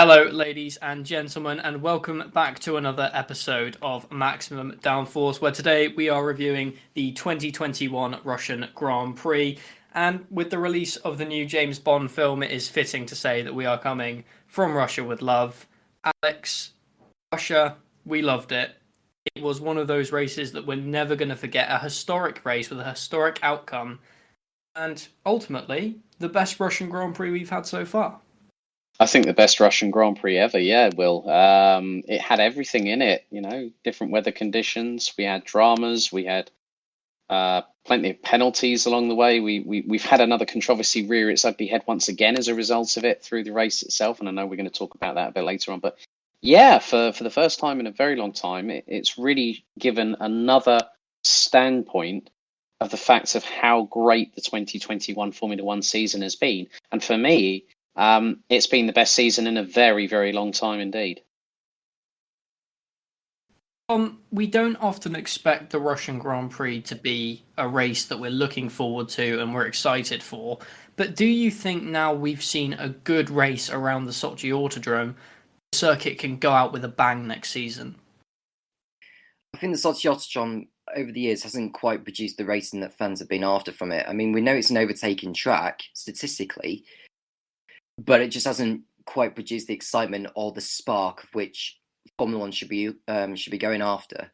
Hello, ladies and gentlemen, and welcome back to another episode of Maximum Downforce, where today we are reviewing the 2021 Russian Grand Prix. And with the release of the new James Bond film, it is fitting to say that we are coming from Russia with love. Alex, Russia, we loved it. It was one of those races that we're never going to forget, a historic race with a historic outcome, and ultimately, the best Russian Grand Prix we've had so far. I think the best Russian Grand Prix ever. Yeah, Will. It had everything in it. Different weather conditions. We had dramas. We had plenty of penalties along the way. We've had another controversy rear its ugly head once again as a result of it through the race itself. And I know we're going to talk about that a bit later on. But yeah, for the first time in a very long time, it's really given another standpoint of the fact of how great the 2021 Formula One season has been. And for me, it's been the best season in a very, very long time indeed. We don't often expect the Russian Grand Prix to be a race that we're looking forward to and we're excited for. But do you think now we've seen a good race around the Sochi Autodrome, the circuit can go out with a bang next season? I think the Sochi Autodrome over the years hasn't quite produced the racing that fans have been after from it. I mean, we know it's an overtaken track statistically, but it just hasn't quite produced the excitement or the spark of which Formula One should be going after.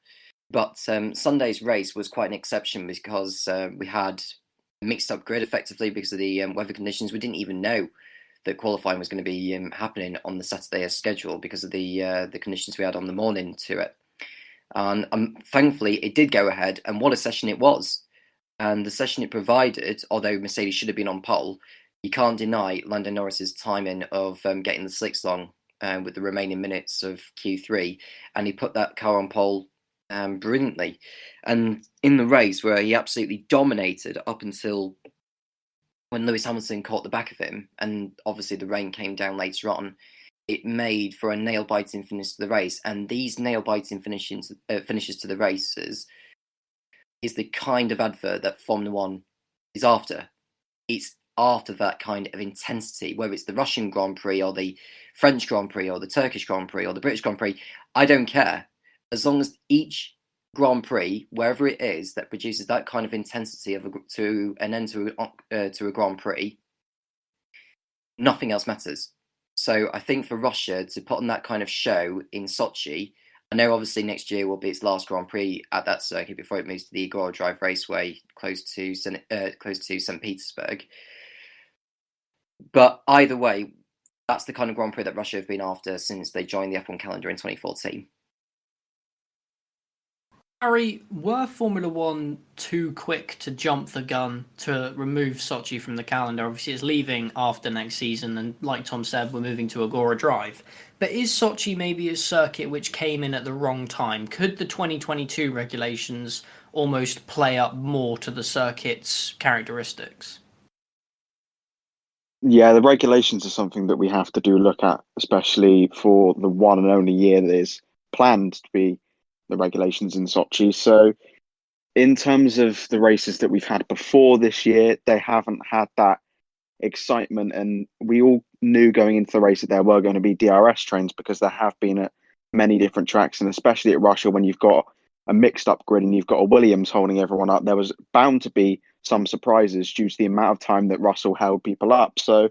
But Sunday's race was quite an exception because we had a mixed up grid effectively because of the weather conditions. We didn't even know that qualifying was going to be happening on the Saturday as scheduled because of the conditions we had on the morning to it. And thankfully, it did go ahead, and what a session it was. And the session it provided, although Mercedes should have been on pole, you can't deny Lando Norris's timing of getting the slicks long with the remaining minutes of Q3, and he put that car on pole brilliantly. And in the race, where he absolutely dominated up until when Lewis Hamilton caught the back of him, and obviously the rain came down later on, it made for a nail-biting finish to the race. And these nail-biting finishes to the races is the kind of advert that Formula One is after. It's after that kind of intensity, whether it's the Russian Grand Prix or the French Grand Prix or the Turkish Grand Prix or the British Grand Prix. I don't care. As long as each Grand Prix, wherever it is, that produces that kind of intensity to an end to a Grand Prix, nothing else matters. So I think for Russia to put on that kind of show in Sochi, I know obviously next year will be its last Grand Prix at that circuit before it moves to the Agora Drive Raceway close to St. Petersburg. But either way, that's the kind of Grand Prix that Russia have been after since they joined the F1 calendar in 2014. Harry, were Formula One too quick to jump the gun to remove Sochi from the calendar? Obviously, it's leaving after next season, and like Tom said, we're moving to Agora Drive. But is Sochi maybe a circuit which came in at the wrong time? Could the 2022 regulations almost play up more to the circuit's characteristics? Yeah, the regulations are something that we have to look at, especially for the one and only year that is planned to be the regulations in Sochi. So in terms of the races that we've had before this year, they haven't had that excitement. And we all knew going into the race that there were going to be DRS trains because there have been at many different tracks. And especially at Russia, when you've got a mixed up grid and you've got a Williams holding everyone up, there was bound to be some surprises due to the amount of time that Russell held people up. So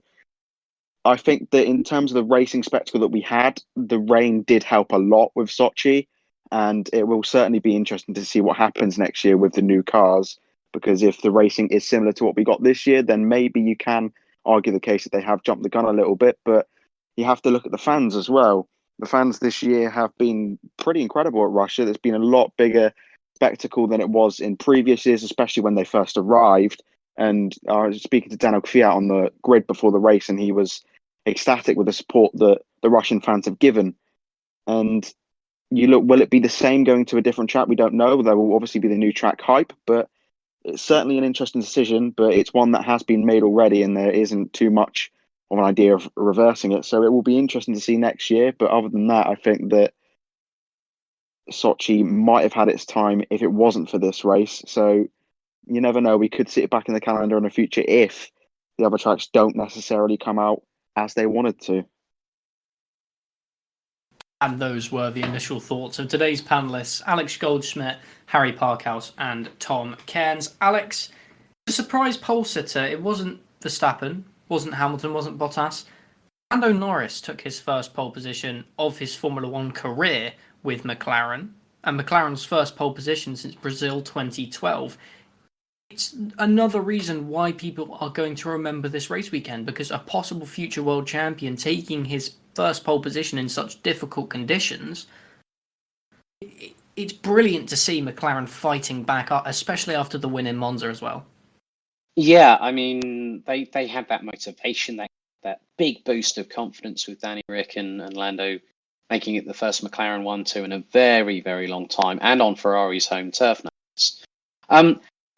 I think that in terms of the racing spectacle that we had, the rain did help a lot with Sochi. And it will certainly be interesting to see what happens next year with the new cars, because if the racing is similar to what we got this year, then maybe you can argue the case that they have jumped the gun a little bit. But you have to look at the fans as well. The fans this year have been pretty incredible at Russia. There's been a lot bigger spectacle than it was in previous years, especially when they first arrived. And I was speaking to Daniel Kvyat on the grid before the race, and he was ecstatic with the support that the Russian fans have given. And you look, will it be the same going to a different track? We don't know. There will obviously be the new track hype, but it's certainly an interesting decision, but it's one that has been made already, and there isn't too much of an idea of reversing it. So it will be interesting to see next year. But other than that, I think that Sochi might have had its time if it wasn't for this race. So you never know. We could see it back in the calendar in the future if the other tracks don't necessarily come out as they wanted to. And those were the initial thoughts of today's panelists, Alex Goldschmidt, Harry Parkhouse, and Tom Cairns. Alex, the surprise pole sitter, it wasn't Verstappen, wasn't Hamilton, wasn't Bottas. Lando Norris took his first pole position of his Formula One career with McLaren, and McLaren's first pole position since Brazil 2012. It's another reason why people are going to remember this race weekend, because a possible future world champion taking his first pole position in such difficult conditions, it's brilliant to see McLaren fighting back up, especially after the win in Monza as well. Yeah, I mean, they had that motivation, that big boost of confidence with Danny Rick and Lando making it the first McLaren 1-2 in a very, very long time, and on Ferrari's home turf.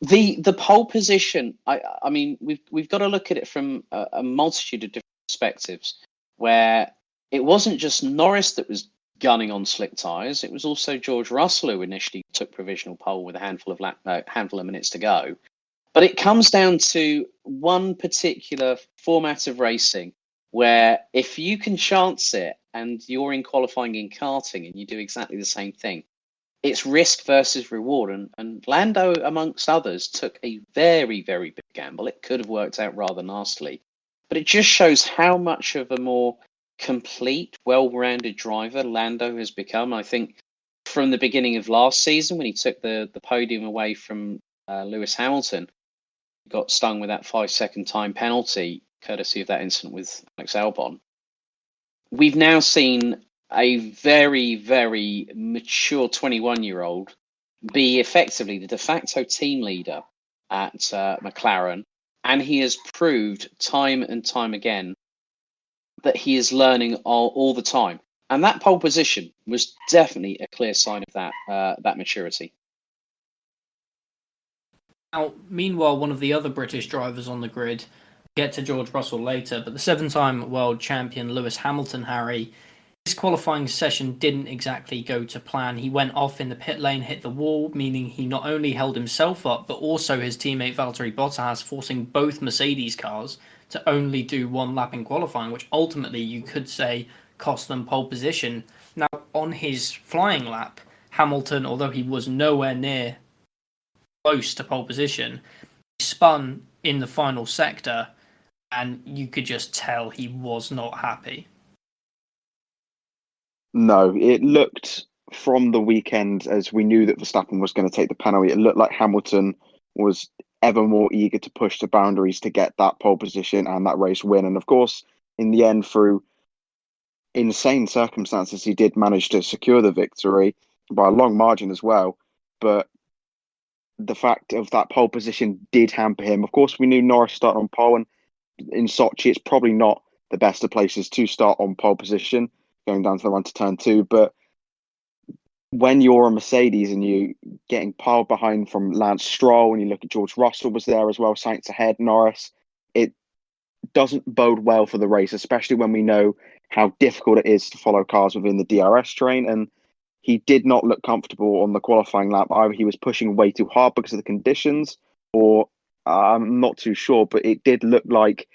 The pole position, I mean, we've got to look at it from a multitude of different perspectives, where it wasn't just Norris that was gunning on slick tyres. It was also George Russell who initially took provisional pole with a handful of minutes to go. But it comes down to one particular format of racing where if you can chance it and you're in qualifying in karting and you do exactly the same thing, it's risk versus reward. And Lando, amongst others, took a very, very big gamble. It could have worked out rather nastily. But it just shows how much of a more complete, well-rounded driver Lando has become. I think from the beginning of last season, when he took the podium away from Lewis Hamilton, got stung with that 5-second time penalty, courtesy of that incident with Alex Albon. We've now seen a very, very mature 21-year-old be effectively the de facto team leader at McLaren, and he has proved time and time again that he is learning all the time. And that pole position was definitely a clear sign of that maturity. Now, meanwhile, one of the other British drivers on the grid, we'll get to George Russell later, but the 7-time world champion Lewis Hamilton, Harry, his qualifying session didn't exactly go to plan. He went off in the pit lane, hit the wall, meaning he not only held himself up, but also his teammate Valtteri Bottas, forcing both Mercedes cars to only do one lap in qualifying, which ultimately you could say cost them pole position. Now, on his flying lap, Hamilton, although he was nowhere near close to pole position, he spun in the final sector, and you could just tell he was not happy. No, it looked from the weekend, as we knew that Verstappen was going to take the penalty, it looked like Hamilton was ever more eager to push the boundaries to get that pole position and that race win. And of course, in the end, through insane circumstances, he did manage to secure the victory by a long margin as well. But the fact of that pole position did hamper him. Of course, we knew Norris started on pole, and in Sochi, it's probably not the best of places to start on pole position, going down to the run to turn 2. But when you're a Mercedes and you getting piled behind from Lance Stroll, and you look at George Russell was there as well, Sainz ahead, Norris, it doesn't bode well for the race, especially when we know how difficult it is to follow cars within the DRS train. And he did not look comfortable on the qualifying lap. Either he was pushing way too hard because of the conditions, or I'm not too sure, but it did look like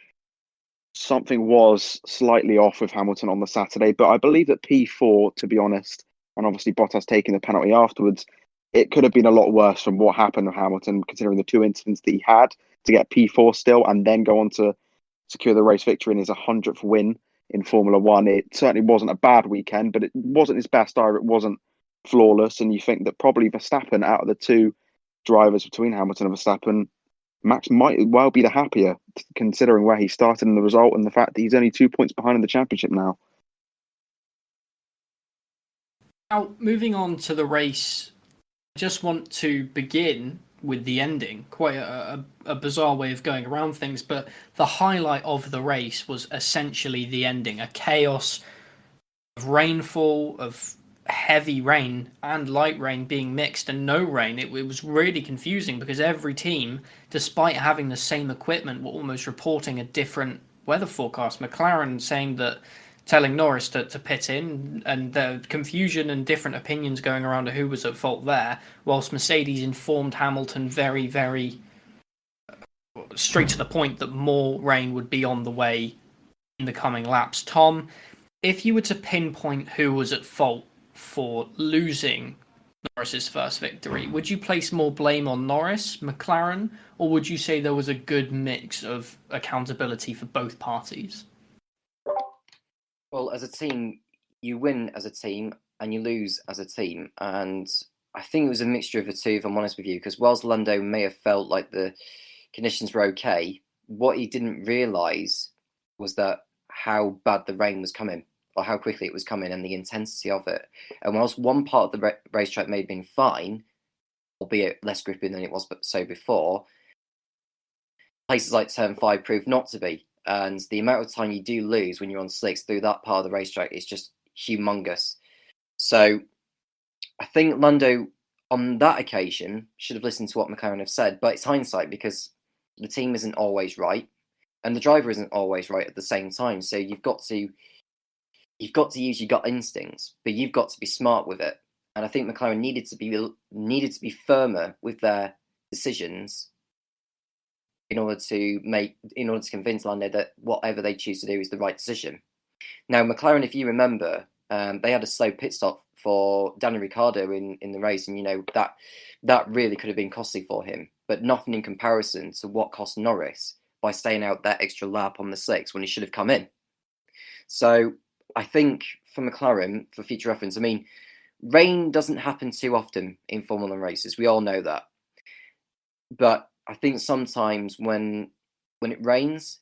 something was slightly off with Hamilton on the Saturday. But I believe that P4, to be honest, and obviously Bottas taking the penalty afterwards, it could have been a lot worse from what happened with Hamilton, considering the 2 incidents that he had, to get P4 still and then go on to secure the race victory in his 100th win in Formula One. It certainly wasn't a bad weekend, but it wasn't his best either. It wasn't flawless. And you think that probably Verstappen, out of the two drivers between Hamilton and Verstappen, Max might well be the happier, considering where he started in the result and the fact that he's only 2 points behind in the championship now. Now, moving on to the race, I just want to begin with the ending. Quite a bizarre way of going around things, but the highlight of the race was essentially the ending. A chaos of rainfall, of heavy rain and light rain being mixed, and no rain. It was really confusing because every team, despite having the same equipment, were almost reporting a different weather forecast. McLaren saying that, telling Norris to pit in, and the confusion and different opinions going around of who was at fault there, whilst Mercedes informed Hamilton very, very straight to the point that more rain would be on the way in the coming laps. Tom, if you were to pinpoint who was at fault for losing Norris's first victory, would you place more blame on Norris, McLaren, or would you say there was a good mix of accountability for both parties? Well, as a team, you win as a team and you lose as a team. And I think it was a mixture of the two, if I'm honest with you, because whilst Lando may have felt like the conditions were okay, what he didn't realise was that how bad the rain was coming, or how quickly it was coming, and the intensity of it. And whilst one part of the racetrack may have been fine, albeit less gripping than it was so before, places like Turn 5 proved not to be. And the amount of time you do lose when you're on slicks through that part of the racetrack is just humongous. So I think Lando, on that occasion, should have listened to what McLaren have said, but it's hindsight because the team isn't always right and the driver isn't always right at the same time. So you've got to use your gut instincts, but you've got to be smart with it. And I think McLaren needed to be firmer with their decisions in order to convince Lando that whatever they choose to do is the right decision. Now, McLaren, if you remember, they had a slow pit stop for Daniel Ricciardo in the race, and that really could have been costly for him, but nothing in comparison to what cost Norris by staying out that extra lap on the slicks when he should have come in. So I think for McLaren, for future reference, I mean, rain doesn't happen too often in Formula 1 races. We all know that. But I think sometimes when it rains,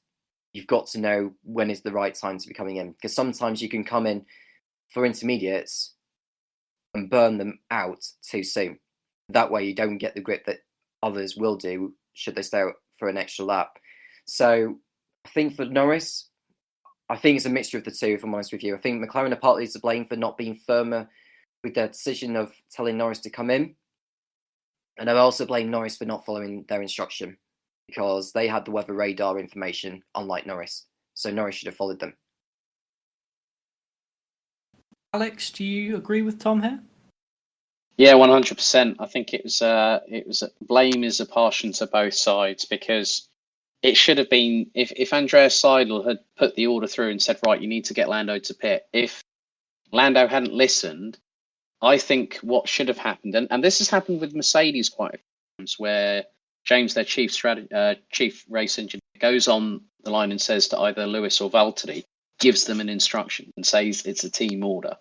you've got to know when is the right time to be coming in. Because sometimes you can come in for intermediates and burn them out too soon. That way you don't get the grip that others will do should they stay out for an extra lap. So I think for Norris, I think it's a mixture of the two, if I'm honest with you. I think McLaren are partly to blame for not being firmer with their decision of telling Norris to come in. And I also blame Norris for not following their instruction because they had the weather radar information, unlike Norris. So Norris should have followed them. Alex, do you agree with Tom here? Yeah, 100%. I think it was blame is apportioned to both sides because it should have been if Andreas Seidel had put the order through and said, right, you need to get Lando to pit. If Lando hadn't listened, I think what should have happened, and this has happened with Mercedes quite a few times, where James, their chief race engineer, goes on the line and says to either Lewis or Valtteri, gives them an instruction and says it's a team order.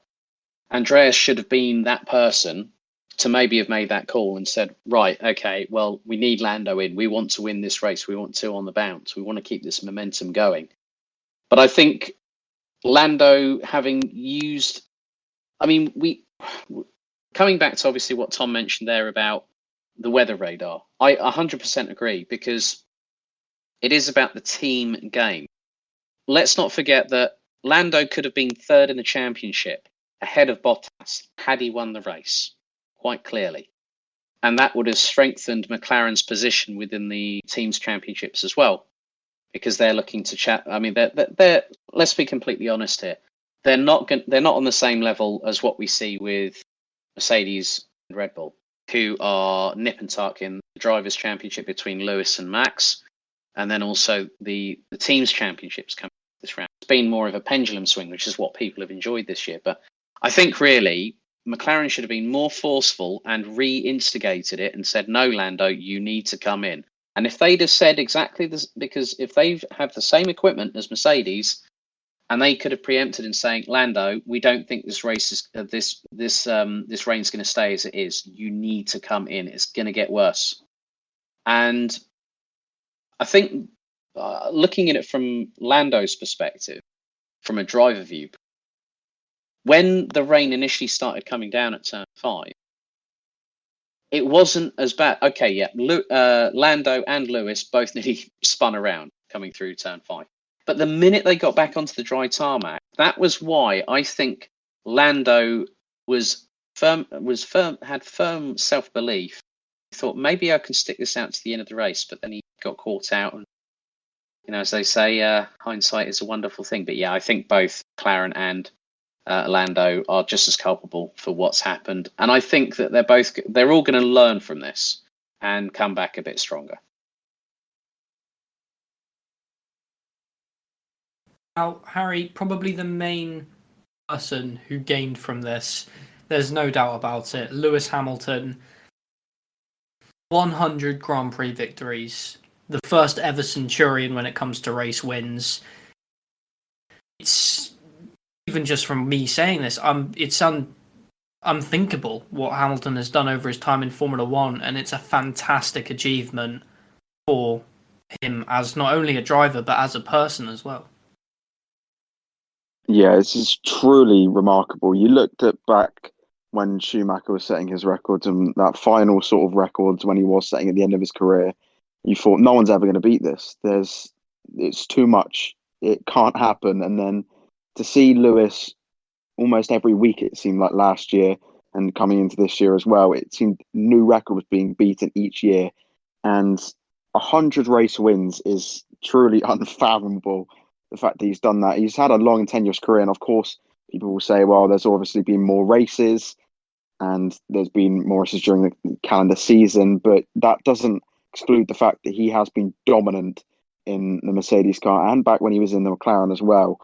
Andreas should have been that person to maybe have made that call and said, right, okay, well, we need Lando in. We want to win this race. We want to on the bounce. We want to keep this momentum going. But I think Lando having used, coming back to obviously what Tom mentioned there about the weather radar, I 100% agree because it is about the team game. Let's not forget that Lando could have been third in the championship ahead of Bottas had he won the race, quite clearly. And that would have strengthened McLaren's position within the team's championships as well, because they're looking to chat. I mean, they're let's be completely honest here. They're not on the same level as what we see with Mercedes and Red Bull, who are nip and tuck in the drivers' championship between Lewis and Max, and then also the team's championships coming this round. It's been more of a pendulum swing, which is what people have enjoyed this year. But I think really McLaren should have been more forceful and re-instigated it and said, no, Lando, you need to come in. And if they'd have said exactly this, because if they have the same equipment as Mercedes, and they could have preempted in saying, Lando, we don't think this race is this rain's going to stay as it is. You need to come in. It's going to get worse. And I think looking at it from Lando's perspective, from a driver view, when the rain initially started coming down at turn 5, it wasn't as bad. Okay, yeah, Lando and Lewis both nearly spun around coming through turn 5. But the minute they got back onto the dry tarmac, that was why I think Lando had firm self-belief. He thought maybe I can stick this out to the end of the race, but then he got caught out. And as they say, hindsight is a wonderful thing. But yeah, I think both McLaren and Lando are just as culpable for what's happened, and I think that they're all going to learn from this and come back a bit stronger. Now, Harry, probably the main person who gained from this, there's no doubt about it. Lewis Hamilton, 100 Grand Prix victories, the first ever centurion when it comes to race wins. It's even just from me saying this, it's unthinkable what Hamilton has done over his time in Formula One, and it's a fantastic achievement for him as not only a driver but as a person as well. Yeah, this is truly remarkable. You looked at back when Schumacher was setting his records and that final sort of records when he was setting at the end of his career, you thought no one's ever going to beat this. It's too much. It can't happen. And then to see Lewis almost every week, it seemed like last year and coming into this year as well, it seemed new record was being beaten each year. And 100 race wins is truly unfathomable. The fact that he's done that, he's had a long and tenuous career, and of course, people will say, "Well, there's obviously been more races, and there's been more races during the calendar season," but that doesn't exclude the fact that he has been dominant in the Mercedes car and back when he was in the McLaren as well.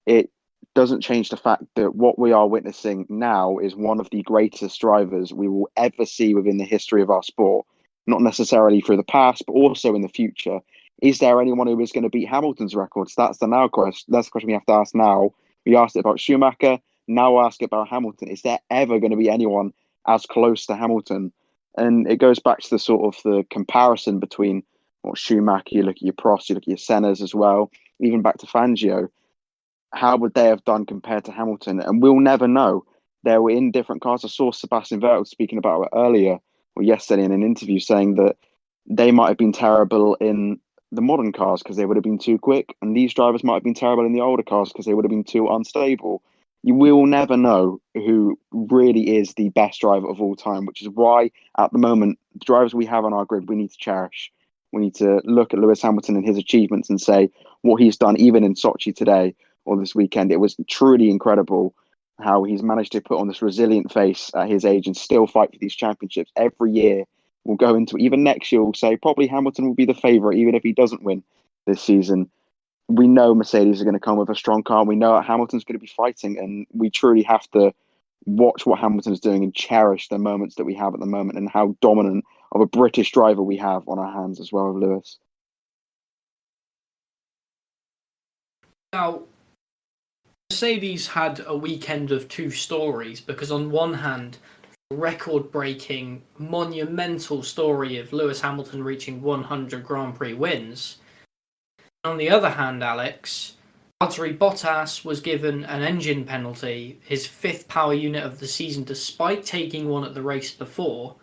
It doesn't change the fact that what we are witnessing now is one of the greatest drivers we will ever see within the history of our sport. Not necessarily through the past, but also in the future. Is there anyone who is going to beat Hamilton's records? That's the question. That's the question we have to ask now. We asked it about Schumacher. Now we'll ask it about Hamilton. Is there ever going to be anyone as close to Hamilton? And it goes back to the sort of the comparison between Schumacher, you look at your Prost, you look at your Sennas as well, even back to Fangio. How would they have done compared to Hamilton? And we'll never know. They were in different cars. I saw Sebastian Vettel speaking about it earlier or yesterday in an interview saying that they might have been terrible in the modern cars because they would have been too quick, and these drivers might have been terrible in the older cars because they would have been too unstable. You will never know who really is the best driver of all time, which is why at the moment the drivers we have on our grid we need to cherish. We need to look at Lewis Hamilton and his achievements and say what he's done even in Sochi today or this weekend. It was truly incredible how he's managed to put on this resilient face at his age and still fight for these championships every year. We'll go into even next year. We'll say probably Hamilton will be the favourite, even if he doesn't win this season. We know Mercedes are going to come with a strong car. We know Hamilton's going to be fighting, and we truly have to watch what Hamilton's doing and cherish the moments that we have at the moment and how dominant of a British driver we have on our hands as well, Lewis. Now, Mercedes had a weekend of two stories because on one hand, record-breaking, monumental story of Lewis Hamilton reaching 100 Grand Prix wins. On the other hand, Alex, Valtteri Bottas was given an engine penalty, his fifth power unit of the season, despite taking one at the race before.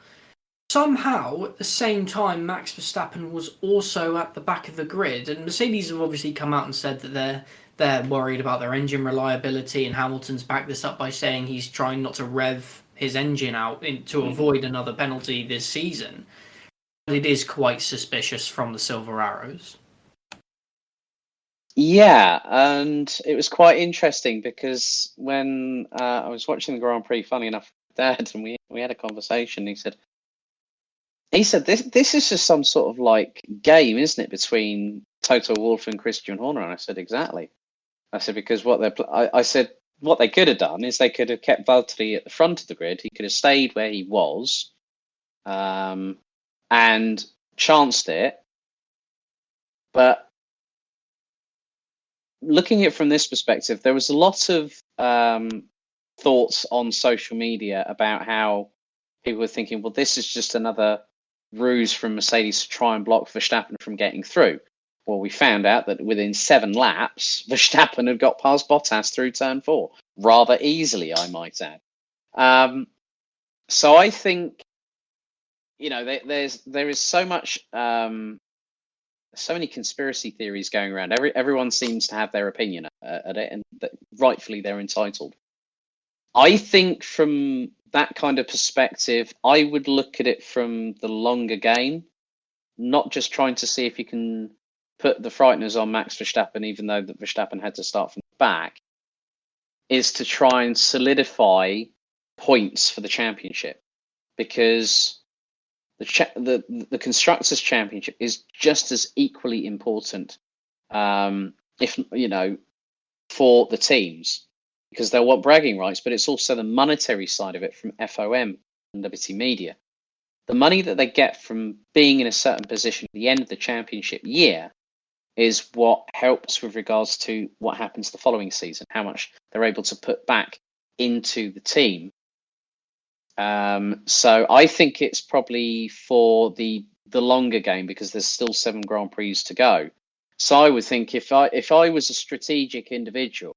Somehow, at the same time, Max Verstappen was also at the back of the grid, and Mercedes have obviously come out and said that they're worried about their engine reliability, and Hamilton's backed this up by saying he's trying not to rev his engine out to avoid another penalty this season. But it is quite suspicious from the Silver Arrows. Yeah, and it was quite interesting because when I was watching the Grand Prix, funny enough, Dad, and we had a conversation. He said this is just some sort of like game, isn't it, between Toto Wolff and Christian Horner? And I said exactly. I said because I said what they could have done is they could have kept Valtteri at the front of the grid. He could have stayed where he was, and chanced it. But looking at it from this perspective, there was a lot of thoughts on social media about how people were thinking, well, this is just another ruse from Mercedes to try and block Verstappen from getting through. Well, we found out that within 7 laps, Verstappen had got past Bottas through turn 4 rather easily, I might add. So I think, there is so much, so many conspiracy theories going around. Everyone seems to have their opinion at it, and rightfully they're entitled. I think from that kind of perspective, I would look at it from the longer game, not just trying to see if you can put the frighteners on Max Verstappen, even though that Verstappen had to start from the back, is to try and solidify points for the championship, because the Constructors' Championship is just as equally important, if for the teams, because they'll want bragging rights, but it's also the monetary side of it from FOM and Liberty Media. The money that they get from being in a certain position at the end of the championship year is what helps with regards to what happens the following season, how much they're able to put back into the team. So I think it's probably for the longer game, because there's still 7 Grand Prix to go. So I would think if I was a strategic individual,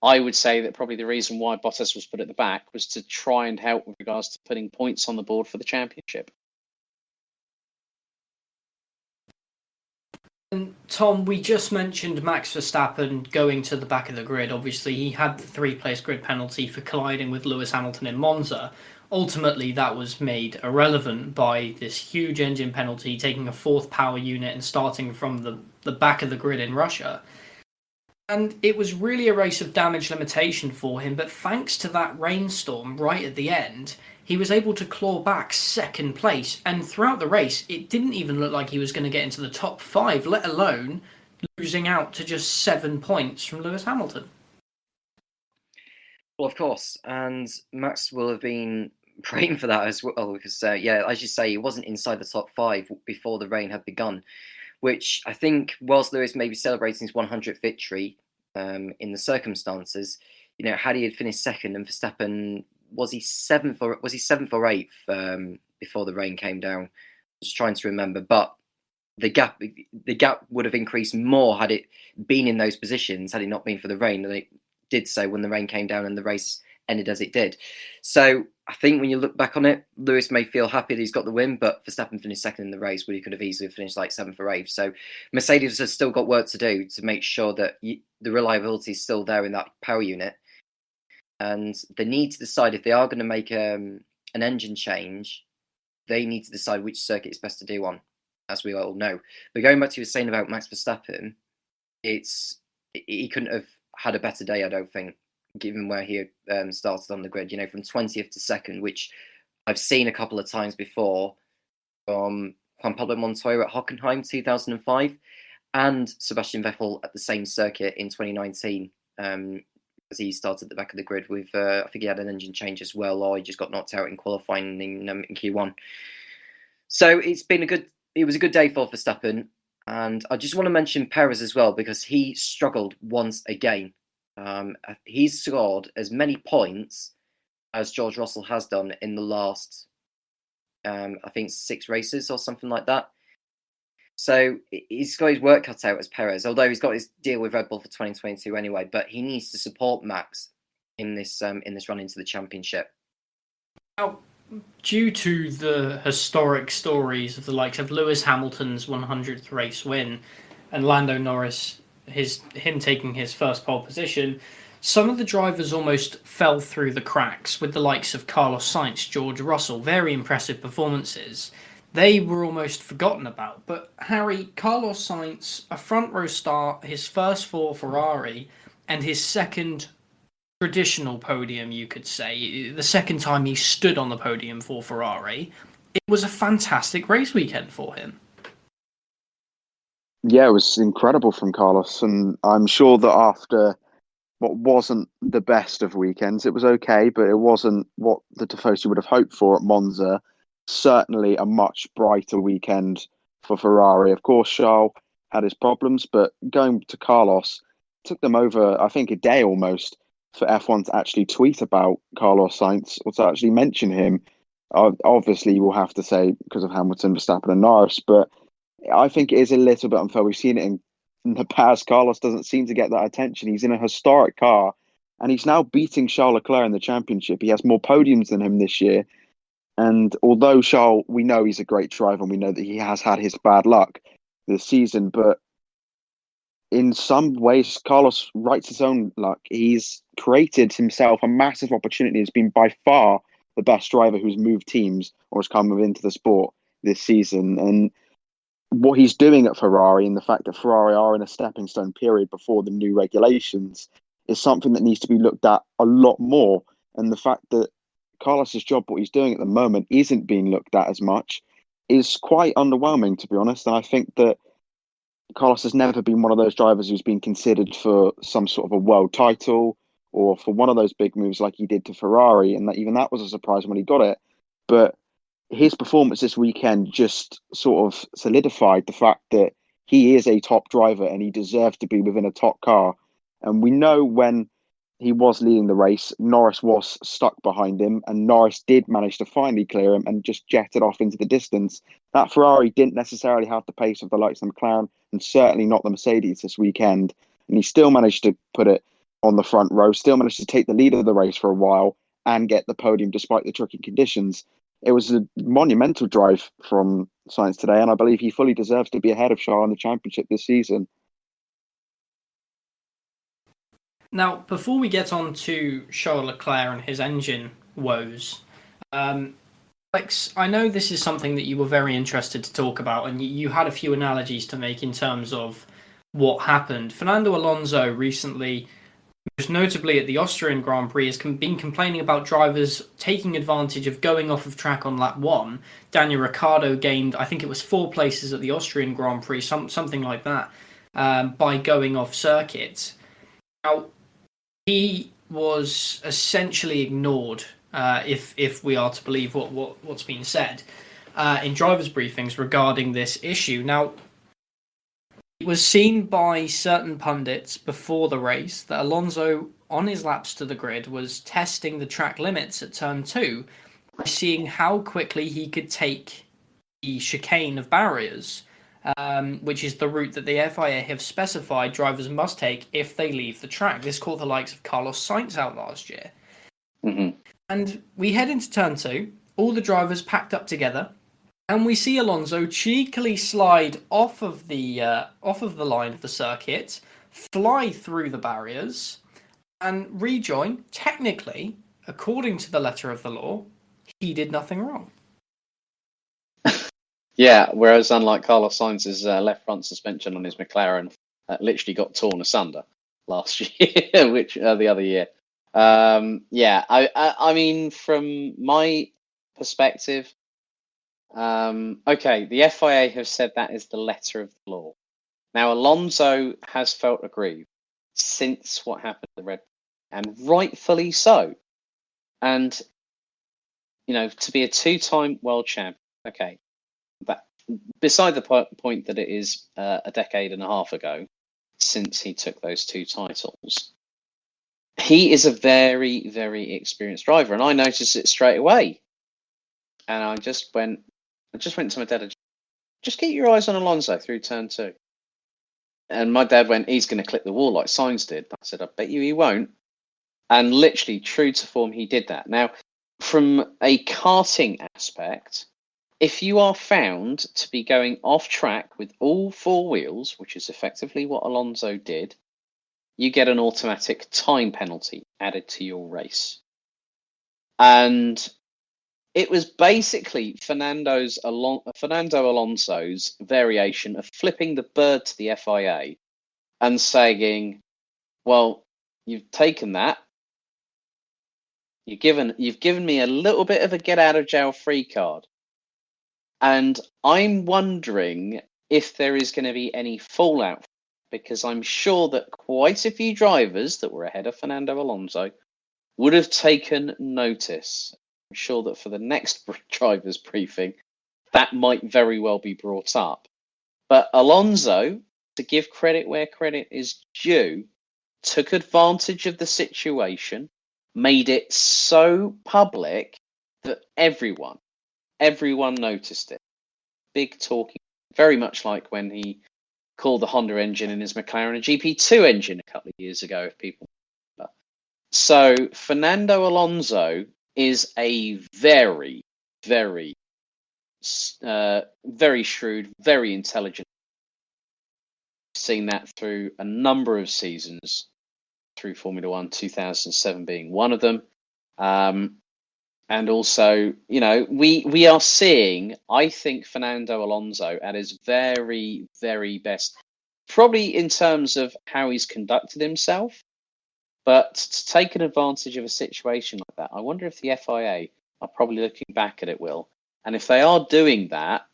I would say that probably the reason why Bottas was put at the back was to try and help with regards to putting points on the board for the championship. And Tom, we just mentioned Max Verstappen going to the back of the grid. Obviously, he had the 3-place grid penalty for colliding with Lewis Hamilton in Monza. Ultimately, that was made irrelevant by this huge engine penalty, taking a 4th power unit and starting from the back of the grid in Russia. And it was really a race of damage limitation for him, but thanks to that rainstorm right at the end, he was able to claw back 2nd place. And throughout the race, it didn't even look like he was going to get into the top 5, let alone losing out to just 7 points from Lewis Hamilton. Well, of course, and Max will have been praying for that as well, because, as you say, he wasn't inside the top 5 before the rain had begun, which I think, whilst Lewis may be celebrating his 100th victory in the circumstances, had he had finished 2nd and Verstappen, was he 7th or 8th before the rain came down? I'm just trying to remember, but the gap would have increased more had it been in those positions, had it not been for the rain, and it did so when the rain came down and the race ended as it did. So I think when you look back on it, Lewis may feel happy that he's got the win, but Verstappen finished 2nd in the race, where he could have easily finished like 7th or 8th. So Mercedes has still got work to do to make sure that the reliability is still there in that power unit. And they need to decide if they are going to make an engine change, they need to decide which circuit is best to do on, as we all know. But going back to what you were saying about Max Verstappen, he couldn't have had a better day, I don't think, given where he started on the grid, from 20th to 2nd, which I've seen a couple of times before from Juan Pablo Montoya at Hockenheim 2005 and Sebastian Vettel at the same circuit in 2019, as he started at the back of the grid with, I think he had an engine change as well, or he just got knocked out in qualifying in Q1. So it was a good day for Verstappen. And I just want to mention Perez as well, because he struggled once again. He's scored as many points as George Russell has done in the last, I think, 6 races or something like that. So he's got his work cut out as Perez, although he's got his deal with Red Bull for 2022 anyway. But he needs to support Max in this run into the championship. Now, due to the historic stories of the likes of Lewis Hamilton's 100th race win and Lando Norris, him taking his first pole position, some of the drivers almost fell through the cracks, with the likes of Carlos Sainz, George Russell, very impressive performances. They were almost forgotten about. But Harry, Carlos Sainz, a front row start, his first for Ferrari, and his 2nd traditional podium, you could say, the 2nd time he stood on the podium for Ferrari, it was a fantastic race weekend for him. Yeah, it was incredible from Carlos, and I'm sure that after what wasn't the best of weekends, it was okay, but it wasn't what the Tifosi would have hoped for at Monza. Certainly a much brighter weekend for Ferrari. Of course, Charles had his problems, but going to Carlos, took them over, I think, a day almost for F1 to actually tweet about Carlos Sainz or to actually mention him. Obviously, you will have to say because of Hamilton, Verstappen and Norris, but I think it is a little bit unfair. We've seen it in the past. Carlos doesn't seem to get that attention. He's in a historic car, and he's now beating Charles Leclerc in the championship. He has more podiums than him this year. And although Charles, we know he's a great driver, and we know that he has had his bad luck this season, but in some ways, Carlos writes his own luck. He's created himself a massive opportunity. He's been by far the best driver who's moved teams or has come into the sport this season. And what he's doing at Ferrari, and the fact that Ferrari are in a stepping stone period before the new regulations, is something that needs to be looked at a lot more. And the fact that Carlos's job, what he's doing at the moment, isn't being looked at as much, is quite underwhelming, to be honest. And I think that Carlos has never been one of those drivers who's been considered for some sort of a world title or for one of those big moves like he did to Ferrari, and even that was a surprise when he got it. But his performance this weekend just sort of solidified the fact that he is a top driver and he deserves to be within a top car. And we know when he was leading the race, Norris was stuck behind him, and Norris did manage to finally clear him and just jetted off into the distance. That Ferrari didn't necessarily have the pace of the likes of the McLaren, and certainly not the Mercedes this weekend. And he still managed to put it on the front row, still managed to take the lead of the race for a while and get the podium despite the tricky conditions. It was a monumental drive from Sainz today, and I believe he fully deserves to be ahead of Charles in the championship this season. Now, before we get on to Charles Leclerc and his engine woes, Alex, I know this is something that you were very interested to talk about, and you had a few analogies to make in terms of what happened. Fernando Alonso recently, most notably at the Austrian Grand Prix, has been complaining about drivers taking advantage of going off of track on lap 1. Daniel Ricciardo gained, I think it was 4 places at the Austrian Grand Prix, something like that, by going off circuit. Now, he was essentially ignored, if we are to believe what's been said in drivers' briefings regarding this issue. Now, it was seen by certain pundits before the race that Alonso, on his laps to the grid, was testing the track limits at turn 2 by seeing how quickly he could take the chicane of barriers, which is the route that the FIA have specified drivers must take if they leave the track. This caught the likes of Carlos Sainz out last year. Mm-hmm. And we head into turn 2, all the drivers packed up together, and we see Alonso cheekily slide off of the line of the circuit, fly through the barriers, and rejoin. Technically, according to the letter of the law, he did nothing wrong. Yeah, whereas unlike Carlos Sainz's left front suspension on his McLaren literally got torn asunder last year, which the other year. I mean, from my perspective, okay, the FIA have said that is the letter of the law. Now, Alonso has felt aggrieved since what happened to the Red Bull, and rightfully so. And, you know, to be a 2-time world champion, okay, but beside the point that it is a decade and a half ago since he took those 2 titles, he is a very, very experienced driver, and I noticed it straight away. And I just went to my dad and just keep your eyes on Alonso through turn 2. And my dad went, he's going to clip the wall like Sainz did. I said, I bet you he won't. And literally, true to form, he did that. Now, from a karting aspect, if you are found to be going off track with all 4 wheels, which is effectively what Alonso did, you get an automatic time penalty added to your race. And it was basically Fernando Alonso's variation of flipping the bird to the FIA and saying, well, you've taken that. You've given me a little bit of a get out of jail free card. And I'm wondering if there is going to be any fallout, because I'm sure that quite a few drivers that were ahead of Fernando Alonso would have taken notice. I'm sure that for the next drivers briefing, that might very well be brought up. But Alonso, to give credit where credit is due, took advantage of the situation, made it so public that everyone noticed it. Big talking, very much like when he called the Honda engine in his McLaren a GP2 engine a couple of years ago, if people remember. So Fernando Alonso is a very, very, very shrewd, very intelligent. We've seen that through a number of seasons, through Formula One, 2007 being one of them. And also, you know, we are seeing, I think, Fernando Alonso at his very, very best, probably in terms of how he's conducted himself. But to take an advantage of a situation like that, I wonder if the FIA are probably looking back at it, Will. And if they are doing that,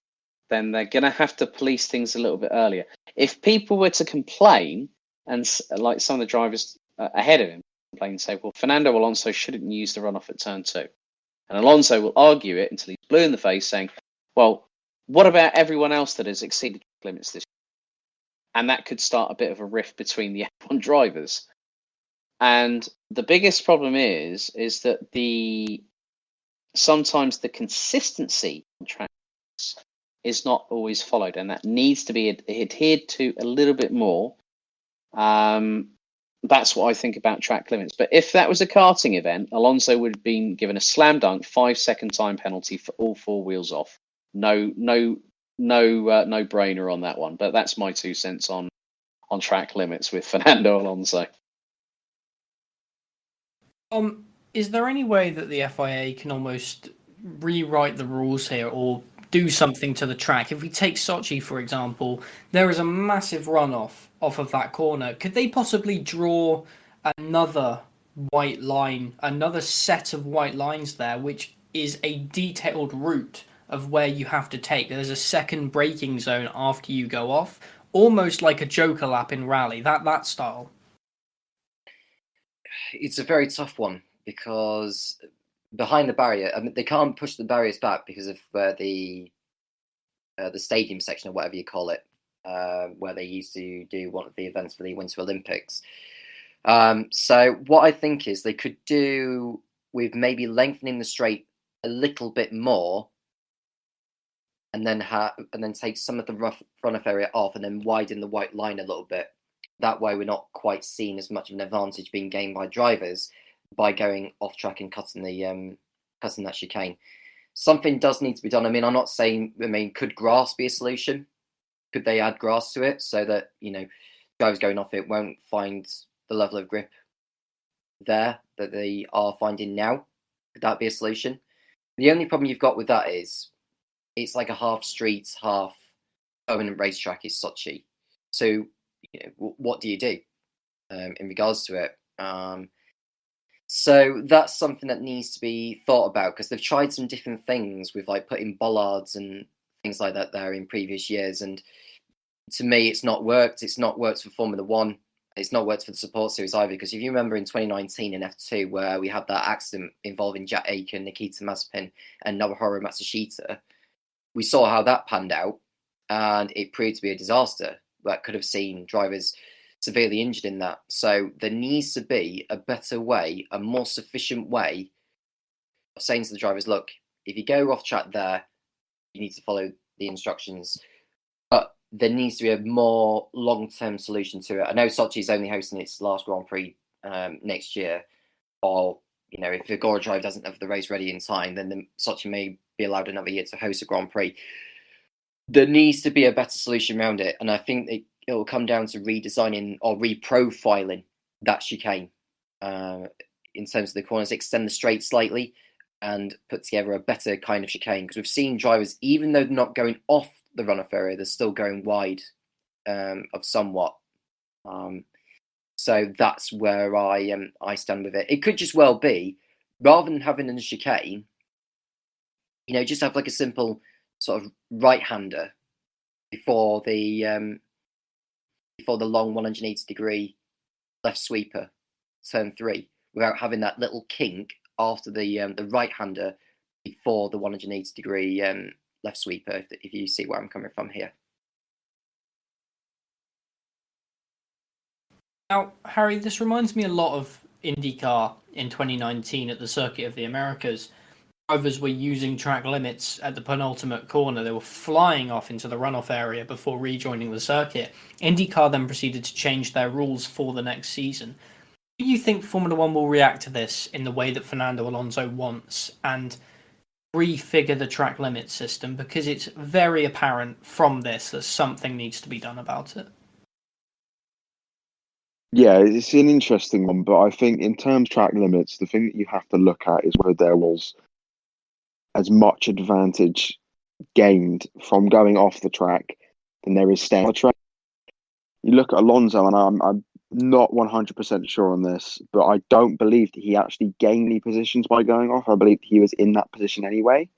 then they're going to have to police things a little bit earlier. If people were to complain, and like some of the drivers ahead of him, complain and say, well, Fernando Alonso shouldn't use the runoff at turn 2. And Alonso will argue it until he's blue in the face, saying, well, what about everyone else that has exceeded limits this year? And that could start a bit of a rift between the F1 drivers. And the biggest problem is that sometimes the consistency on tracks is not always followed, and that needs to be adhered to a little bit more. That's what I think about track limits. But if that was a karting event, Alonso would have been given a slam dunk 5-second time penalty for all 4 wheels off. No brainer on that one. But that's my 2 cents on track limits with Fernando Alonso. Is there any way that the FIA can almost rewrite the rules here or do something to the track? If we take Sochi, for example, there is a massive runoff off of that corner. Could they possibly draw another white line, another set of white lines there, which is a detailed route of where you have to take? There's a second braking zone after you go off, almost like a Joker lap in rally, that style. It's a very tough one because behind the barrier, I mean, they can't push the barriers back because of where the stadium section or whatever you call it, where they used to do one of the events for the Winter Olympics. So what I think is they could do with maybe lengthening the straight a little bit more, and then take some of the runoff area off, and then widen the white line a little bit. That way, we're not quite seeing as much of an advantage being gained by drivers by going off track and cutting that chicane. Something does need to be done. I mean, I'm not saying. I mean, could grass be a solution? Could they add grass to it so that drivers going off it won't find the level of grip there that they are finding now? Could that be a solution? The only problem you've got with that is it's like a half streets, half permanent racetrack is Sochi. So what do you do in regards to it? So that's something that needs to be thought about, because they've tried some different things with like putting bollards and things like that there in previous years, and to me it's not worked. It's not worked for Formula One. It's not worked for the support series either, because if you remember in 2019 in F2 where we had that accident involving Jack Aitken, Nikita Mazepin and Naohiro Matsushita, we saw how that panned out, and it proved to be a disaster that could have seen drivers severely injured in that. So there needs to be a better way, a more sufficient way of saying to the drivers, look, if you go off track there, you need to follow the instructions. But there needs to be a more long-term solution to it. I know Sochi is only hosting its last Grand Prix next year, or if the Agora drive doesn't have the race ready in time, then Sochi may be allowed another year to host a Grand Prix. There needs to be a better solution around it, and I think it will come down to redesigning or reprofiling that chicane in terms of the corners, extend the straight slightly, and put together a better kind of chicane. Because we've seen drivers, even though they're not going off the runoff area, they're still going wide of somewhat. So that's where I stand with it. It could just well be, rather than having a chicane, just have like a simple sort of right-hander before the long 180-degree left sweeper, turn 3, without having that little kink after the right-hander before the 180-degree left sweeper, if you see where I'm coming from here. Now, Harry, this reminds me a lot of IndyCar in 2019 at the Circuit of the Americas. Drivers were using track limits at the penultimate corner. They were flying off into the runoff area before rejoining the circuit. IndyCar then proceeded to change their rules for the next season. Do you think Formula One will react to this in the way that Fernando Alonso wants and refigure the track limit system? Because it's very apparent from this that something needs to be done about it. Yeah, it's an interesting one, but I think in terms of track limits, the thing that you have to look at is whether there was as much advantage gained from going off the track than there is staying on the track. You look at Alonso, and I'm not 100% sure on this, but I don't believe that he actually gained any positions by going off. I believe he was in that position anyway,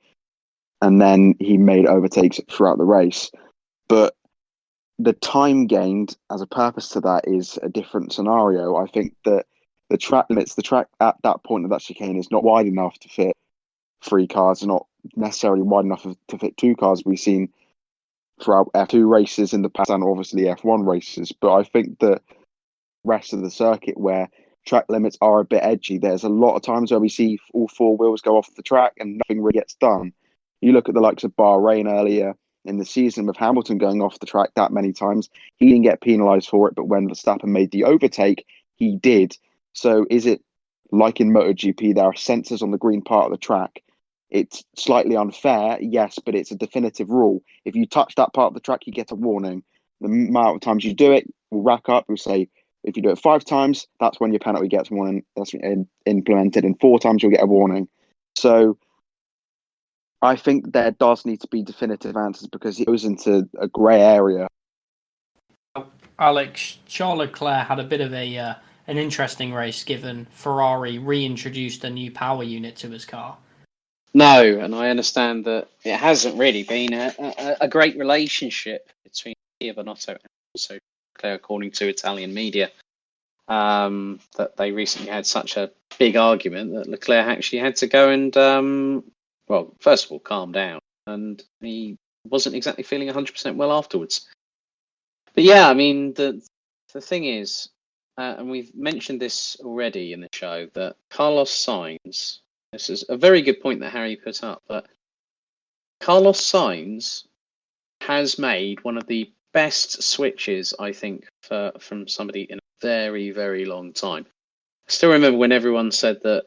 and then he made overtakes throughout the race. But the time gained as a purpose to that is a different scenario. I think that the track limits, the track at that point of that chicane is not wide enough to fit 3 cars, and not necessarily wide enough to fit 2 cars. We've seen throughout F2 races in the past and obviously F1 races. But I think that rest of the circuit where track limits are a bit edgy, there's a lot of times where we see all 4 wheels go off the track and nothing really gets done. You look at the likes of Bahrain earlier in the season with Hamilton going off the track that many times. He didn't get penalised for it, but when Verstappen made the overtake, he did. So is it like in MotoGP, there are sensors on the green part of the track? It's slightly unfair, yes, but it's a definitive rule. If you touch that part of the track, you get a warning. The amount of times you do it will rack up. We'll say if you do it 5 times, that's when your penalty gets warning. That's implemented, and 4 times you'll get a warning. So I think there does need to be definitive answers because it goes into a grey area. Alex, Charles Leclerc had a bit of an interesting race given Ferrari reintroduced a new power unit to his car. No, and I understand that it hasn't really been a great relationship between Binotto and also Leclerc, according to Italian media. That they recently had such a big argument that Leclerc actually had to go and, well, first of all, calm down, and he wasn't exactly feeling 100% well afterwards. But yeah, I mean, the thing is, and we've mentioned this already in the show, that Carlos Sainz, this is a very good point that Harry put up, but Carlos Sainz has made one of the best switches, I think, from somebody in a very, very long time. I still remember when everyone said that,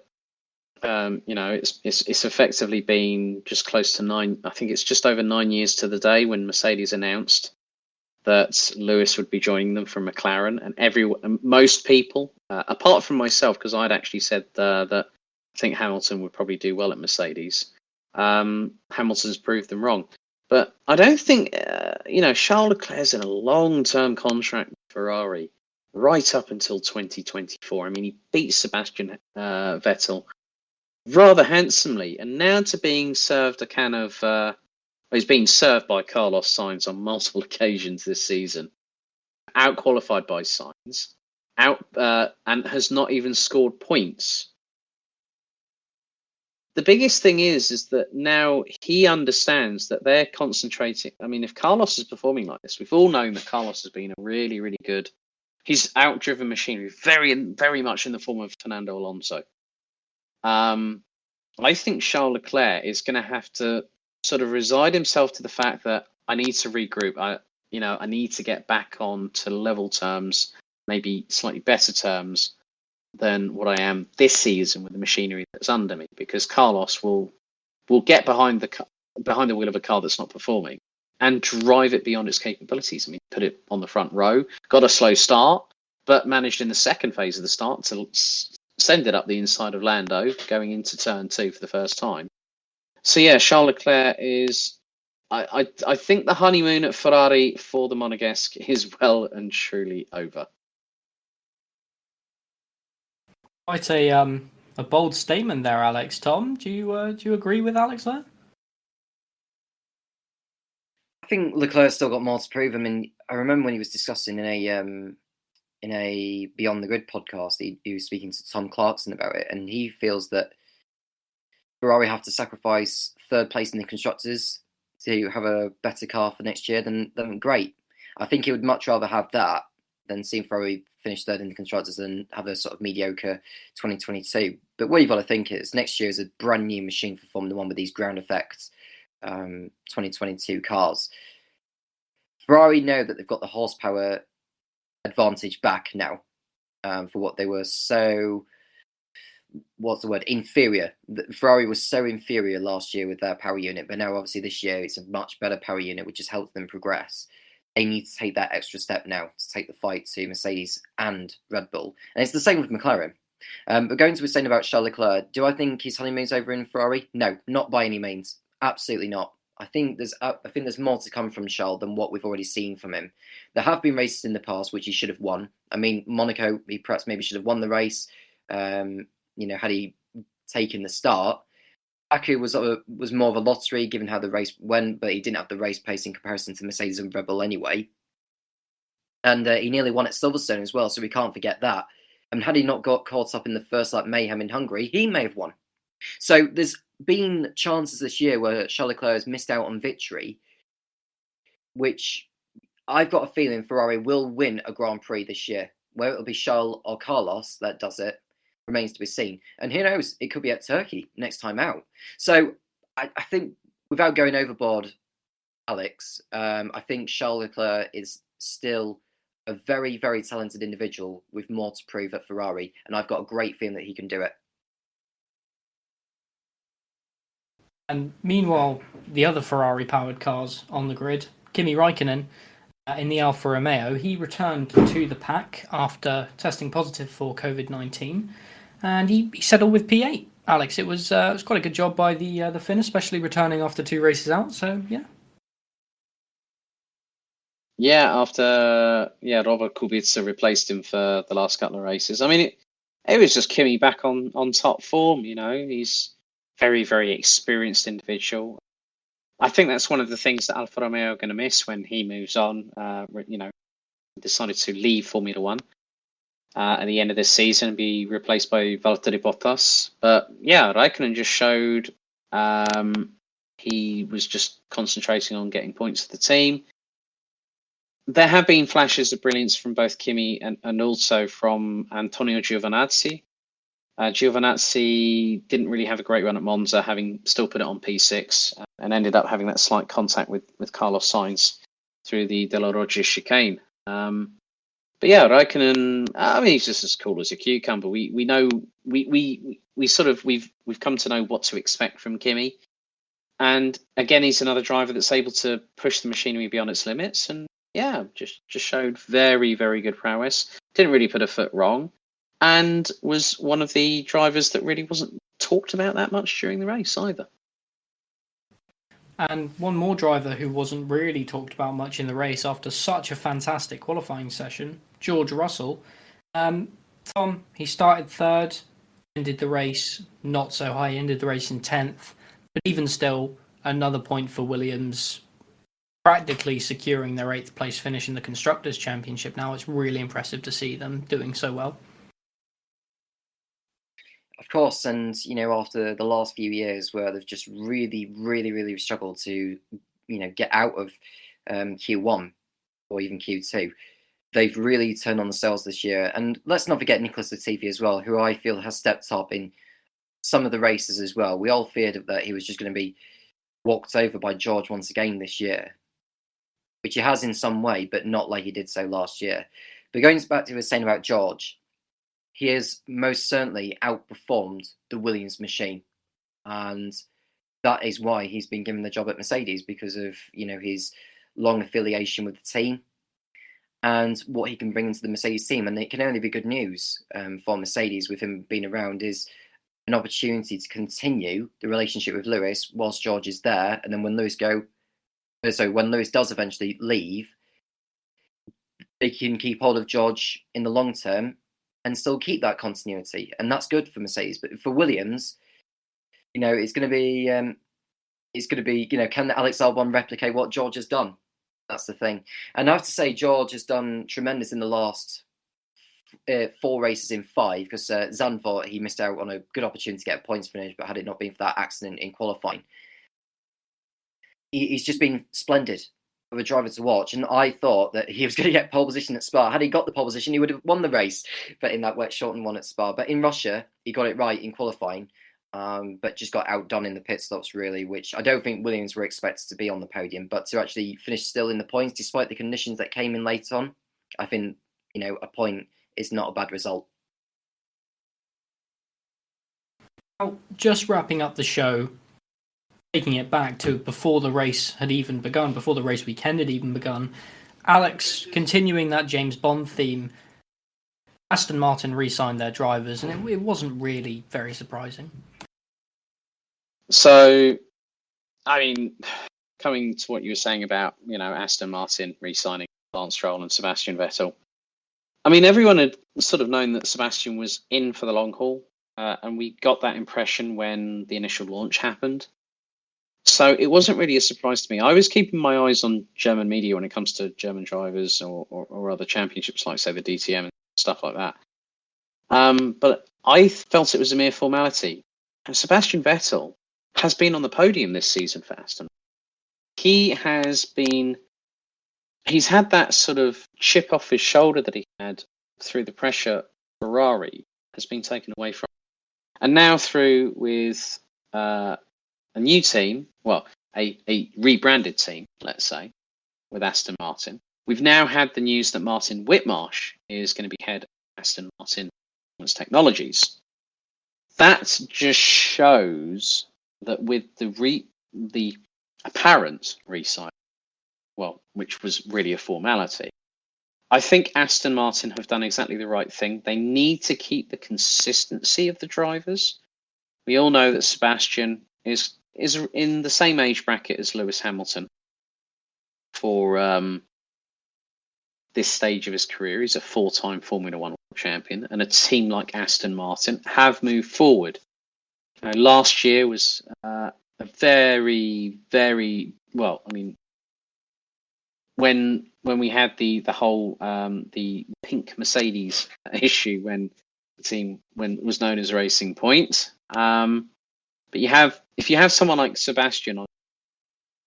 it's effectively been just close to 9. I think it's just over 9 years to the day when Mercedes announced that Lewis would be joining them from McLaren, and most people, apart from myself, because I'd actually said that I think Hamilton would probably do well at Mercedes. Hamilton's proved them wrong. But I don't think, Charles Leclerc's in a long-term contract with Ferrari right up until 2024. I mean, he beat Sebastian Vettel rather handsomely. And now to being served a can of... he's been served by Carlos Sainz on multiple occasions this season. Out-qualified by Sainz. And has not even scored points. The biggest thing is that now he understands that they're concentrating. I mean, if Carlos is performing like this, we've all known that Carlos has been a really, really good. He's outdriven machinery very, very much in the form of Fernando Alonso. I think Charles Leclerc is going to have to sort of resign himself to the fact that I need to regroup. I need to get back on to level terms, maybe slightly better terms than what I am this season with the machinery that's under me, because Carlos will get behind the wheel of a car that's not performing and drive it beyond its capabilities. I mean, put it on the front row, got a slow start, but managed in the second phase of the start to send it up the inside of Lando, going into turn 2 for the first time. So yeah, Charles Leclerc is. I think the honeymoon at Ferrari for the Monegasque is well and truly over. Quite a bold statement there, Alex. Tom, do you agree with Alex there? I think Leclerc's still got more to prove. I mean, I remember when he was discussing in a Beyond the Grid podcast, he was speaking to Tom Clarkson about it, and he feels that Ferrari have to sacrifice 3rd place in the constructors to have a better car for next year. Then great. I think he would much rather have that than seeing Ferrari finish 3rd in the constructors and have a sort of mediocre 2022. But what you've got to think is next year is a brand new machine for Formula 1 with these ground effects 2022 cars. Ferrari know that they've got the horsepower advantage back now for what they were so... what's the word? Inferior. Ferrari was so inferior last year with their power unit, but now obviously this year it's a much better power unit, which has helped them progress. They need to take that extra step now to take the fight to Mercedes and Red Bull. And it's the same with McLaren. But going to be saying about Charles Leclerc, do I think his honeymoon's over in Ferrari? No, not by any means. Absolutely not. I think there's more to come from Charles than what we've already seen from him. There have been races in the past which he should have won. I mean, Monaco, he perhaps maybe should have won the race. Had he taken the start. Baku was more of a lottery given how the race went, but he didn't have the race pace in comparison to Mercedes and Red Bull anyway. And he nearly won at Silverstone as well, so we can't forget that. And had he not got caught up in the first lap mayhem in Hungary, he may have won. So there's been chances this year where Charles Leclerc has missed out on victory, which I've got a feeling Ferrari will win a Grand Prix this year. Whether it'll be Charles or Carlos that does it remains to be seen. And who knows, it could be at Turkey next time out. So I think, without going overboard, Alex, I think Charles Leclerc is still a very, very talented individual with more to prove at Ferrari, and I've got a great feeling that he can do it. And meanwhile, the other Ferrari-powered cars on the grid, Kimi Raikkonen in the Alfa Romeo, he returned to the pack after testing positive for COVID-19, and he settled with P8. Alex, it was quite a good job by the Finn, especially returning after 2 races out. So yeah. Yeah, after Robert Kubica replaced him for the last couple of races. I mean, it was just Kimi back on top form. You know, he's very, very experienced individual. I think that's one of the things that Alfa Romeo are going to miss when he moves on. Decided to leave Formula One at the end of this season and be replaced by Valtteri Bottas. But yeah, Raikkonen just showed he was just concentrating on getting points for the team. There have been flashes of brilliance from both Kimi and also from Antonio Giovinazzi. Giovinazzi didn't really have a great run at Monza, having still put it on P6, and ended up having that slight contact with Carlos Sainz through the De La Roggia chicane. But yeah, Raikkonen, I mean, he's just as cool as a cucumber. We know we've come to know what to expect from Kimi. And again, he's another driver that's able to push the machinery beyond its limits, and yeah, just showed very, very good prowess. Didn't really put a foot wrong, and was one of the drivers that really wasn't talked about that much during the race either. And one more driver who wasn't really talked about much in the race after such a fantastic qualifying session, George Russell. Tom, he started third, ended the race not so high, ended the race in 10th, but even still, another point for Williams, practically securing their 8th place finish in the Constructors' Championship now. It's really impressive to see them doing so well. Of course, and after the last few years where they've just really, really, really struggled to, get out of Q1 or even Q2, they've really turned on the sails this year. And let's not forget Nicholas Latifi as well, who I feel has stepped up in some of the races as well. We all feared that he was just going to be walked over by George once again this year, which he has in some way, but not like he did so last year. But going back to what I was saying about George, he has most certainly outperformed the Williams machine. And that is why he's been given the job at Mercedes, because of, his long affiliation with the team and what he can bring into the Mercedes team. And it can only be good news for Mercedes with him being around, is an opportunity to continue the relationship with Lewis whilst George is there. And then when Lewis does eventually leave, they can keep hold of George in the long term and still keep that continuity, and that's good for Mercedes. But for Williams, it's going to be, can Alex Albon replicate what George has done? That's the thing. And I have to say, George has done tremendous in the last 4 races in 5, because Zandvoort, he missed out on a good opportunity to get a points finish, but had it not been for that accident in qualifying, he's just been splendid of a driver to watch. And I thought that he was going to get pole position at Spa. Had he got the pole position, he would have won the race, but in that wet shortened one at Spa. But in Russia, he got it right in qualifying, but just got outdone in the pit stops, really, which I don't think Williams were expected to be on the podium. But to actually finish still in the points, despite the conditions that came in late on, I think, a point is not a bad result. Well, just wrapping up the show, taking it back to before the race had even begun, before the race weekend had even begun, Alex, continuing that James Bond theme, Aston Martin re-signed their drivers, and it wasn't really very surprising. So, I mean, coming to what you were saying about, Aston Martin re-signing Lance Stroll and Sebastian Vettel, I mean, everyone had sort of known that Sebastian was in for the long haul, and we got that impression when the initial launch happened. So it wasn't really a surprise to me. I was keeping my eyes on German media when it comes to German drivers or other championships, like, say, the DTM and stuff like that. But I felt it was a mere formality. And Sebastian Vettel has been on the podium this season for Aston. He's had that sort of chip off his shoulder that he had through the pressure Ferrari has been taken away from. And now through with a new team, well, a rebranded team, let's say, with Aston Martin. We've now had the news that Martin Whitmarsh is going to be head of Aston Martin Technologies. That just shows that with the apparent resign, well, which was really a formality, I think Aston Martin have done exactly the right thing. They need to keep the consistency of the drivers. We all know that Sebastian is in the same age bracket as Lewis Hamilton for this stage of his career. He's a 4-time Formula One champion, and a team like Aston Martin have moved forward. Last year was a very, very well. I mean, when we had the whole the pink Mercedes issue when the team when it was known as Racing Point, but if you have someone like Sebastian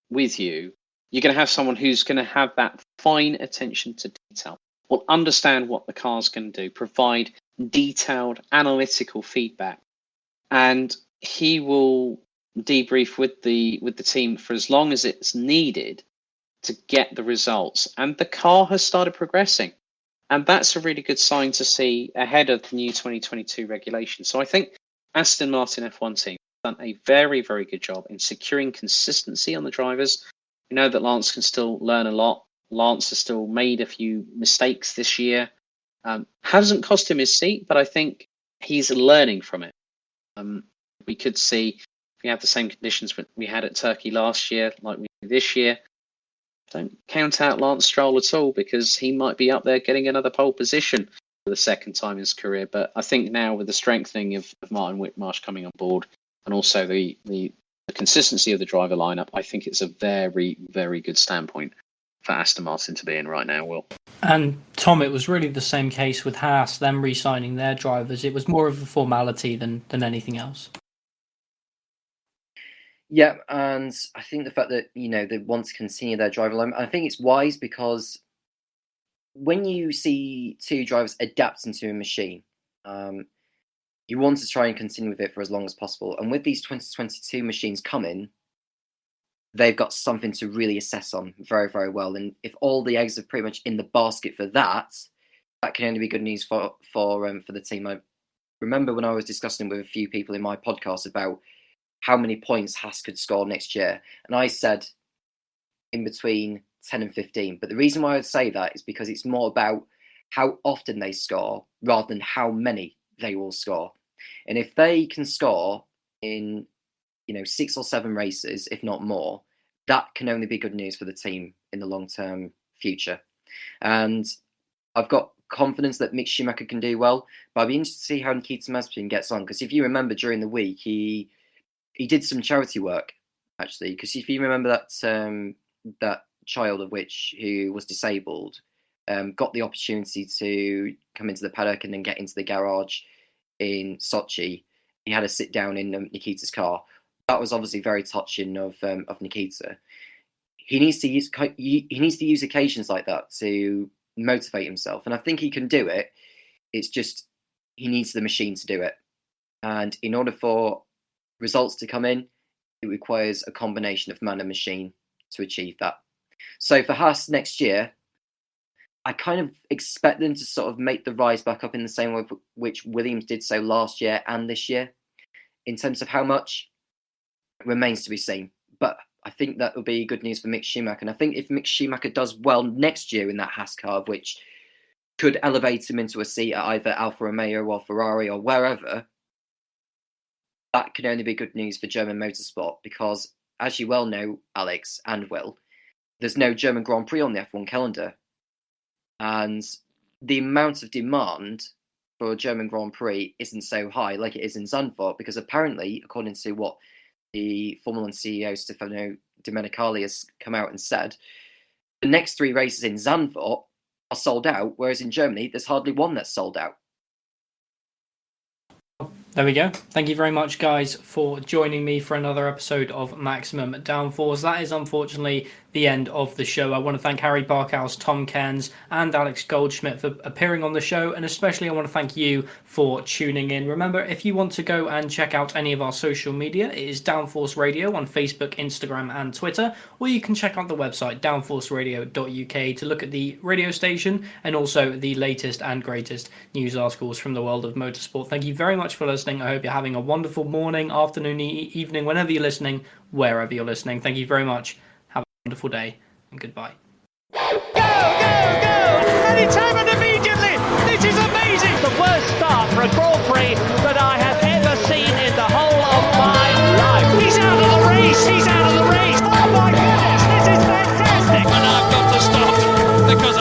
with you, you're going to have someone who's going to have that fine attention to detail, will understand what the car's going to do, provide detailed analytical feedback, and he will debrief with the team for as long as it's needed to get the results. And the car has started progressing, and that's a really good sign to see ahead of the new 2022 regulation. So I think Aston Martin F1 team have done a very, very good job in securing consistency on the drivers. We know that Lance can still learn a lot. Lance has still made a few mistakes this year. Hasn't cost him his seat, but I think he's learning from it. We could see if we have the same conditions we had at Turkey last year, like we do this year. Don't count out Lance Stroll at all, because he might be up there getting another pole position for the second time in his career. But I think now with the strengthening of Martin Whitmarsh coming on board, and also the consistency of the driver lineup, I think it's a very, very good standpoint for Aston Martin to be in right now, Will. And Tom, it was really the same case with Haas, them re-signing their drivers. It was more of a formality than anything else. Yeah, and I think the fact that, they want to continue their driver line, I think it's wise, because when you see two drivers adapt into a machine, you want to try and continue with it for as long as possible. And with these 2022 machines coming, they've got something to really assess on very, very well. And if all the eggs are pretty much in the basket for that, that can only be good news for the team. I remember when I was discussing with a few people in my podcast about how many points Haas could score next year, and I said in between 10 and 15. But the reason why I'd say that is because it's more about how often they score rather than how many they will score. And if they can score in 6 or 7 races, if not more, that can only be good news for the team in the long-term future. And I've got confidence that Mick Schumacher can do well, but I'll be interested to see how Nikita Mazepin gets on, because if you remember during the week, he did some charity work, actually, because if you remember that child of which who was disabled got the opportunity to come into the paddock and then get into the garage in Sochi. He had a sit down in Nikita's car. That was obviously very touching of Nikita. He needs to use occasions like that to motivate himself, and I think he can do it. It's just he needs the machine to do it, and in order for results to come in, it requires a combination of man and machine to achieve that. So for Haas next year, I kind of expect them to sort of make the rise back up in the same way which Williams did so last year and this year. In terms of how much, remains to be seen. But I think that will be good news for Mick Schumacher. And I think if Mick Schumacher does well next year in that Haas car, which could elevate him into a seat at either Alfa Romeo or Ferrari or wherever, that can only be good news for German motorsport, because, as you well know, Alex and Will, there's no German Grand Prix on the F1 calendar. And the amount of demand for a German Grand Prix isn't so high like it is in Zandvoort, because apparently, according to what the Formula One CEO Stefano Domenicali has come out and said, the next 3 races in Zandvoort are sold out, whereas in Germany, there's hardly one that's sold out. There we go. Thank you very much, guys, for joining me for another episode of Maximum Downforce. That is unfortunately the end of the show. I want to thank Harry Parkhouse, Tom Cairns, and Alex Goldschmidt for appearing on the show, and especially I want to thank you for tuning in. Remember, if you want to go and check out any of our social media, it is Downforce Radio on Facebook, Instagram, and Twitter, or you can check out the website downforceradio.uk to look at the radio station and also the latest and greatest news articles from the world of motorsport. Thank you very much for listening. I hope you're having a wonderful morning, afternoon, evening, whenever you're listening, wherever you're listening. Thank you very much. Have a wonderful day, and goodbye. Go, go, go! Anytime and immediately! This is amazing! The worst start for a Grand Prix that I have ever seen in the whole of my life. He's out of the race! He's out of the race! Oh my goodness! This is fantastic! And I've got to stop because